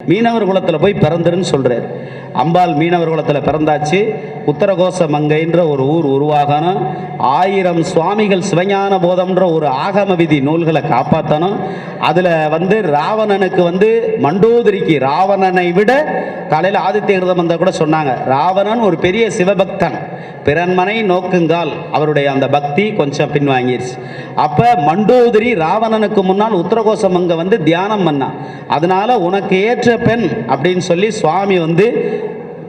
மீனவர் குலத்தில் போய் பிறந்துருன்னு சொல்கிறார். அம்பாள் மீனவர் குலத்தில் பிறந்தாச்சு. உத்தரகோச மங்கைன்ற ஒரு ஊர் உருவாகணும். 1000 சுவாமிகள் சிவஞான போதம்ன்ற ஒரு ஆகம விதி நூல்களை காப்பாற்றணும். அதில் ராவணனுக்கு மண்டோதரிக்கு ராவணனை விட காலையில் ஆதித்ய கிருதம் வந்தால் கூட சொன்னாங்க, ராவணன் ஒரு பெரிய சிவபக்தன், பிறன்மனை நோக்குங்கால் அவருடைய அந்த பக்தி கொஞ்சம் பின்வாங்கிருச்சு. அப்போ மண்டோதரி ராவணனுக்கு முன்னால் உத்தரகோச மங்கை தியானம் பண்ணா. அதனால உனக்கு ஏற்ற பெண் அப்படின்னு சொல்லி சுவாமி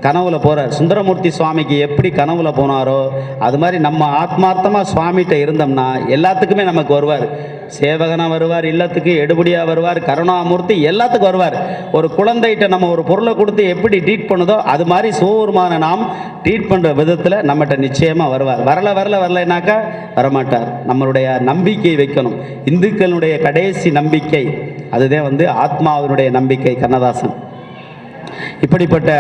கனவுல போறார். சுந்தரமூர்த்தி சுவாமிக்கு எப்படி கனவுல போனாரோ அது மாதிரி நம்ம ஆத்மார்த்தமா சுவாமிகிட்ட இருந்தோம்னா எல்லாத்துக்குமே நமக்கு வருவார். சேவகனா வருவார், இல்லத்துக்கு எடுபடியா வருவார், கருணாமூர்த்தி எல்லாத்துக்கும் வருவார். ஒரு குழந்தைகிட்ட நம்ம ஒரு பொருளை கொடுத்து எப்படி ட்ரீட் பண்ணுதோ அது மாதிரி சிவபெருமான நாம் ட்ரீட் பண்ற விதத்துல நம்மகிட்ட நிச்சயமா வருவார். வரலைனாக்கா வரமாட்டார். நம்மளுடைய நம்பிக்கை வைக்கணும். இந்துக்களுடைய கடைசி நம்பிக்கை அதுதான் ஆத்மாவினுடைய நம்பிக்கை. கண்ணதாசன் இப்படிப்பட்ட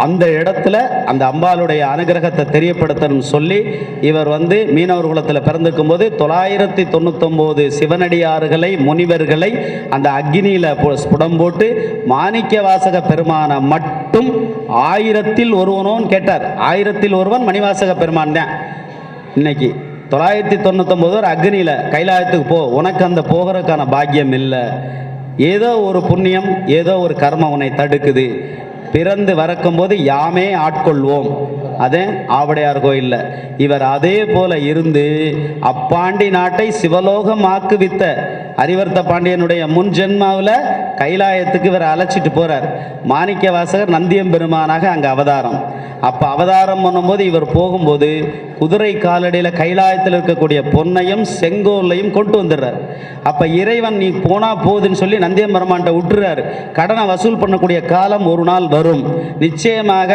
அந்த இடத்துல அந்த அம்பாளுடைய அனுகிரகத்தை தெரியப்படுத்தணும்னு சொல்லி இவர் மீனவர் குலத்தில் பிறந்திருக்கும் போது 999 சிவனடியார்களை முனிவர்களை அந்த அக்னியில ஸ்புடம் போட்டு மாணிக்க வாசக பெருமானை மட்டும் 1000ல் ஒருவனோன்னு கேட்டார். 1000ல் ஒருவன் மணிவாசக பெருமான் தான். இன்னைக்கு 999 அக்னியில கைலாயத்துக்கு போ, உனக்கு அந்த போகிறதுக்கான பாக்கியம் இல்லை. ஏதோ ஒரு புண்ணியம், ஏதோ ஒரு கர்மம் உன்னை தடுக்குது. பிறந்து வரக்கும்போது யாமே ஆட்கொள்வோம். அதே ஆவடையார் கோயில்ல இவர் அதே போல இருந்து அப்பாண்டி நாட்டை சிவலோகம் ஆக்குவித்த அரிவர்த்த பாண்டியனுடைய முன் ஜென்மாவில் கைலாயத்துக்கு இவர் அழைச்சிட்டு போறார். மாணிக்க வாசகர் நந்தியம்பெருமானாக அங்கே அவதாரம். அப்போ அவதாரம் பண்ணும்போது இவர் போகும்போது குதிரை காலடியில் கைலாயத்தில் இருக்கக்கூடிய பொன்னையும் செங்கோலையும் கொண்டு வந்துடுறார். அப்போ இறைவன் நீ போனா போகுதுன்னு சொல்லி நந்தியம்பெருமான்கிட்ட விட்டுறாரு. கடனை வசூல் பண்ணக்கூடிய காலம் ஒரு நாள் வரும். நிச்சயமாக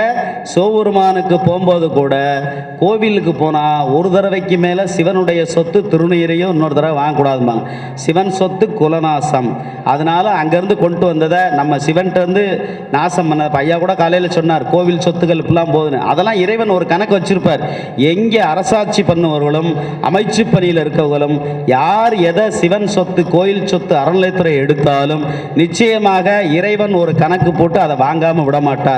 சிவபெருமானுக்கு போகும்போது கூட கோவிலுக்கு போனால் ஒரு தடவைக்கு மேலே சிவனுடைய சொத்து திருநீரையும் இன்னொரு தடவை வாங்கக்கூடாதுமாங்க. சிவன் சொத்து குலநாசம். அதனால அங்கேருந்து கொண்டு வந்ததை நம்ம சிவன்கிட்ட நாசம் பண்ண ஐயா கூட காலையில் சொன்னார், கோவில் சொத்துக்கள் இப்பெல்லாம் போகுதுன்னு. அதெல்லாம் இறைவன் ஒரு கணக்கு வச்சிருப்பார். எங்கே அரசாட்சி பண்ணுவர்களும் அமைச்சு பணியில் இருக்கவர்களும் யார் எதை சிவன் சொத்து கோயில் சொத்து அறநிலையத்துறை எடுத்தாலும் நிச்சயமாக இறைவன் ஒரு கணக்கு போட்டு அதை வாங்காமல் விட மாட்டார்.